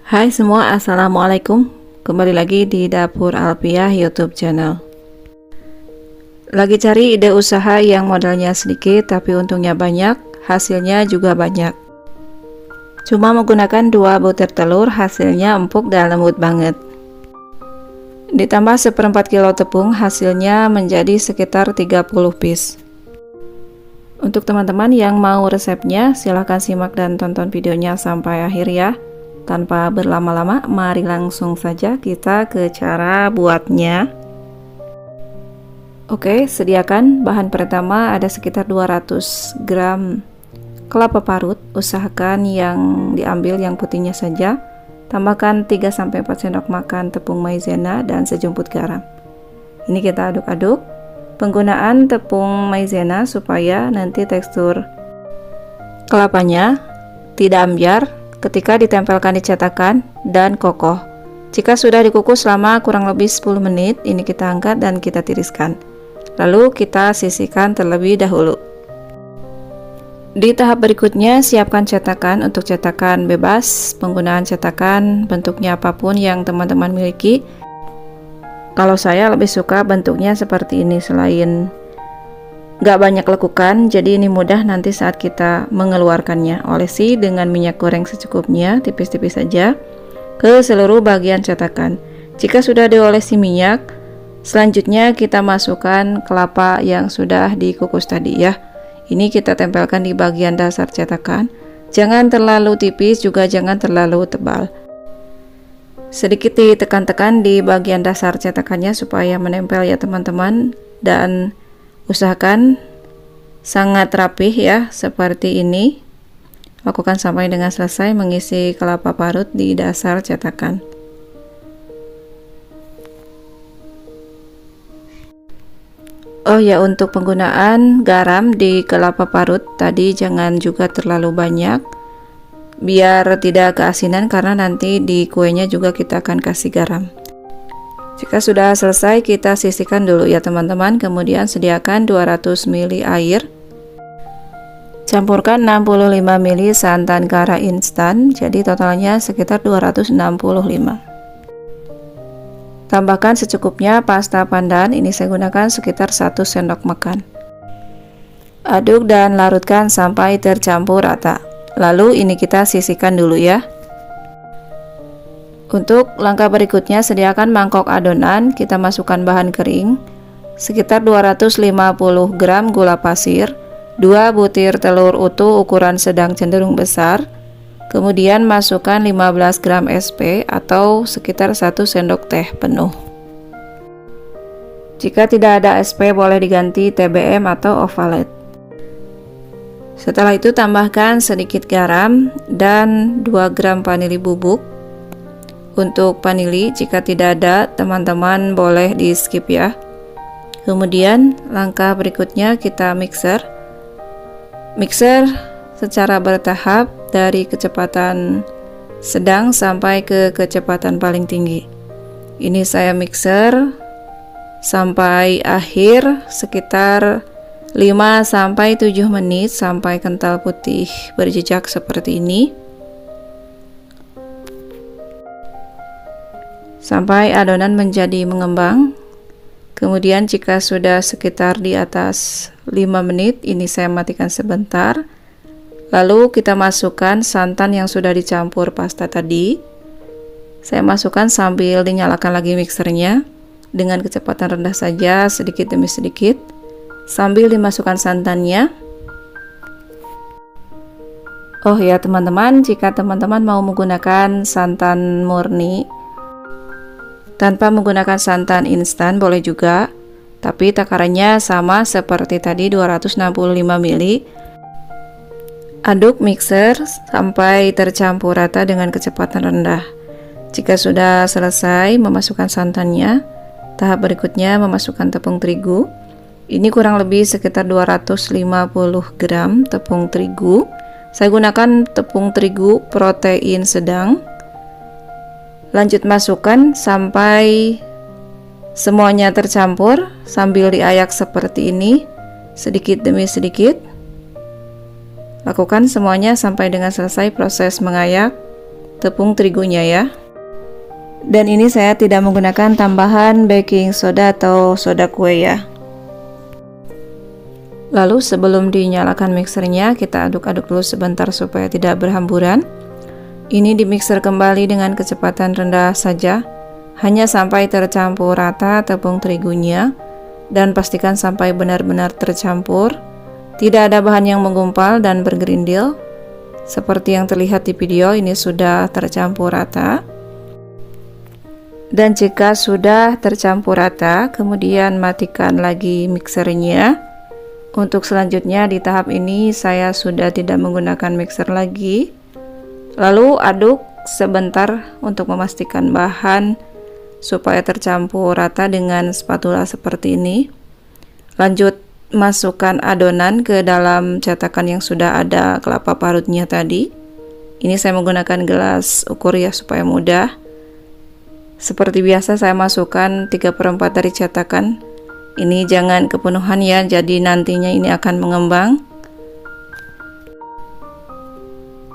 Hai semua, assalamualaikum. Kembali lagi di Dapur Alfiah YouTube channel. Lagi cari ide usaha yang modalnya sedikit tapi untungnya banyak, hasilnya juga banyak. Cuma menggunakan 2 butir telur, hasilnya empuk dan lembut banget. Ditambah 1/4 kilo tepung, hasilnya menjadi sekitar 30 piece. Untuk teman-teman yang mau resepnya, silahkan simak dan tonton videonya sampai akhir ya. Tanpa berlama-lama, mari langsung saja kita ke cara buatnya. Oke, sediakan bahan pertama ada sekitar 200 gram kelapa parut. Usahakan yang diambil yang putihnya saja. Tambahkan 3-4 sendok makan tepung maizena dan sejumput garam. Ini kita aduk-aduk. Penggunaan tepung maizena supaya nanti tekstur kelapanya tidak ambyar ketika ditempelkan di cetakan dan kokoh. Jika sudah dikukus selama kurang lebih 10 menit, ini kita angkat dan kita tiriskan. Lalu kita sisihkan terlebih dahulu. Di tahap berikutnya, siapkan cetakan. Untuk cetakan bebas, penggunaan cetakan bentuknya apapun yang teman-teman miliki. Kalau saya lebih suka bentuknya seperti ini, selain gak banyak lekukan, jadi ini mudah nanti saat kita mengeluarkannya. Olesi dengan minyak goreng secukupnya, tipis-tipis saja ke seluruh bagian cetakan. Jika sudah diolesi minyak, selanjutnya kita masukkan kelapa yang sudah dikukus tadi ya. Ini kita tempelkan di bagian dasar cetakan. Jangan terlalu tipis, juga jangan terlalu tebal. Sedikit ditekan-tekan di bagian dasar cetakannya supaya menempel ya teman-teman, dan usahakan sangat rapih ya, seperti ini. Lakukan sampai dengan selesai mengisi kelapa parut di dasar cetakan. Oh ya, untuk penggunaan garam di kelapa parut tadi jangan juga terlalu banyak, biar tidak keasinan, karena nanti di kuenya juga kita akan kasih garam. Jika sudah selesai, kita sisihkan dulu ya teman-teman. Kemudian sediakan 200 ml air. Campurkan 65 ml santan kara instan, jadi totalnya sekitar 265. Tambahkan secukupnya pasta pandan, ini saya gunakan sekitar 1 sendok makan. Aduk dan larutkan sampai tercampur rata. Lalu ini kita sisihkan dulu ya. Untuk langkah berikutnya, sediakan mangkok adonan. Kita masukkan bahan kering sekitar 250 gram gula pasir, 2 butir telur utuh ukuran sedang cenderung besar, kemudian masukkan 15 gram SP atau sekitar 1 sendok teh penuh. Jika tidak ada SP, boleh diganti TBM atau ovalet. Setelah itu tambahkan sedikit garam dan 2 gram vanili bubuk. Untuk vanili jika tidak ada, teman-teman boleh di skip ya. Kemudian langkah berikutnya kita mixer secara bertahap dari kecepatan sedang sampai ke kecepatan paling tinggi. Ini saya mixer sampai akhir sekitar 5-7 menit sampai kental putih berjejak seperti ini, sampai adonan menjadi mengembang. Kemudian jika sudah sekitar di atas 5 menit, ini saya matikan sebentar. Lalu kita masukkan santan yang sudah dicampur pasta tadi. Saya masukkan sambil dinyalakan lagi mixernya dengan kecepatan rendah saja, sedikit demi sedikit, sambil dimasukkan santannya. Oh ya teman-teman, jika teman-teman mau menggunakan santan murni tanpa menggunakan santan instan boleh juga, tapi takarannya sama seperti tadi, 265 ml. Aduk mixer sampai tercampur rata dengan kecepatan rendah. Jika sudah selesai memasukkan santannya, tahap berikutnya memasukkan tepung terigu. Ini kurang lebih sekitar 250 gram tepung terigu. Saya gunakan tepung terigu protein sedang. Lanjut masukkan sampai semuanya tercampur sambil diayak seperti ini, sedikit demi sedikit. Lakukan semuanya sampai dengan selesai proses mengayak tepung terigunya ya. Dan ini saya tidak menggunakan tambahan baking soda atau soda kue ya. Lalu sebelum dinyalakan mixernya, kita aduk-aduk dulu sebentar supaya tidak berhamburan. Ini dimixer kembali dengan kecepatan rendah saja, hanya sampai tercampur rata tepung terigunya, dan pastikan sampai benar-benar tercampur. Tidak ada bahan yang menggumpal dan bergerindil. Seperti yang terlihat di video, ini sudah tercampur rata. Dan jika sudah tercampur rata, kemudian matikan lagi mixernya. Untuk selanjutnya di tahap ini saya sudah tidak menggunakan mixer lagi. Lalu aduk sebentar untuk memastikan bahan supaya tercampur rata dengan spatula seperti ini. Lanjut masukkan adonan ke dalam cetakan yang sudah ada kelapa parutnya tadi. Ini saya menggunakan gelas ukur ya supaya mudah. Seperti biasa saya masukkan 3/4 dari cetakan. Ini jangan kepenuhan ya, jadi nantinya ini akan mengembang.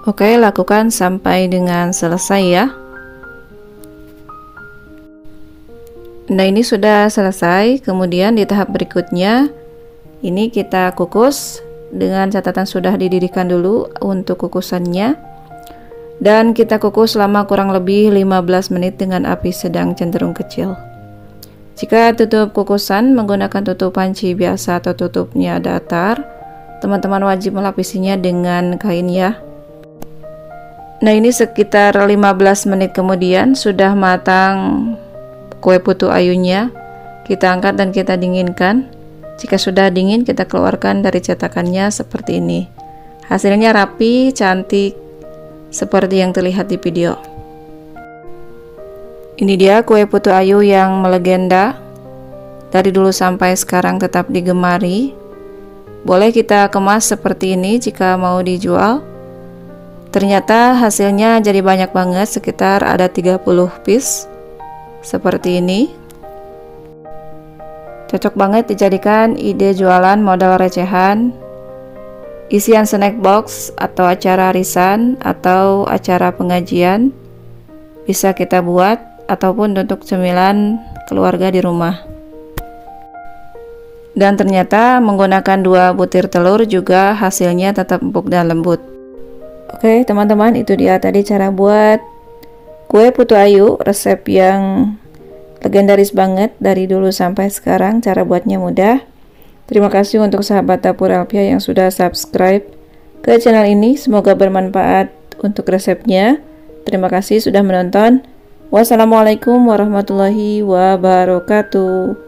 Oke, lakukan sampai dengan selesai ya. Nah, ini sudah selesai. Kemudian di tahap berikutnya, ini kita kukus dengan catatan sudah dididihkan dulu untuk kukusannya. Dan kita kukus selama kurang lebih 15 menit dengan api sedang cenderung kecil. Jika tutup kukusan menggunakan tutup panci biasa atau tutupnya datar, teman-teman wajib melapisinya dengan kain ya. Nah, ini sekitar 15 menit kemudian sudah matang kue putu ayunya. Kita angkat dan kita dinginkan. Jika sudah dingin, kita keluarkan dari cetakannya seperti ini. Hasilnya rapi, cantik, seperti yang terlihat di video. Ini dia kue putu ayu yang melegenda. Dari dulu sampai sekarang tetap digemari. Boleh kita kemas seperti ini jika mau dijual. Ternyata hasilnya jadi banyak banget, sekitar ada 30 piece. Seperti ini. Cocok banget dijadikan ide jualan modal recehan, isian snack box atau acara arisan atau acara pengajian. Bisa kita buat ataupun untuk cemilan keluarga di rumah. Dan ternyata menggunakan 2 butir telur juga hasilnya tetap empuk dan lembut. Oke teman-teman, itu dia tadi cara buat kue putu ayu, resep yang legendaris banget dari dulu sampai sekarang. Cara buatnya mudah. Terima kasih untuk sahabat dapur Elvia yang sudah subscribe ke channel ini. Semoga bermanfaat untuk resepnya. Terima kasih sudah menonton. Wassalamualaikum warahmatullahi wabarakatuh.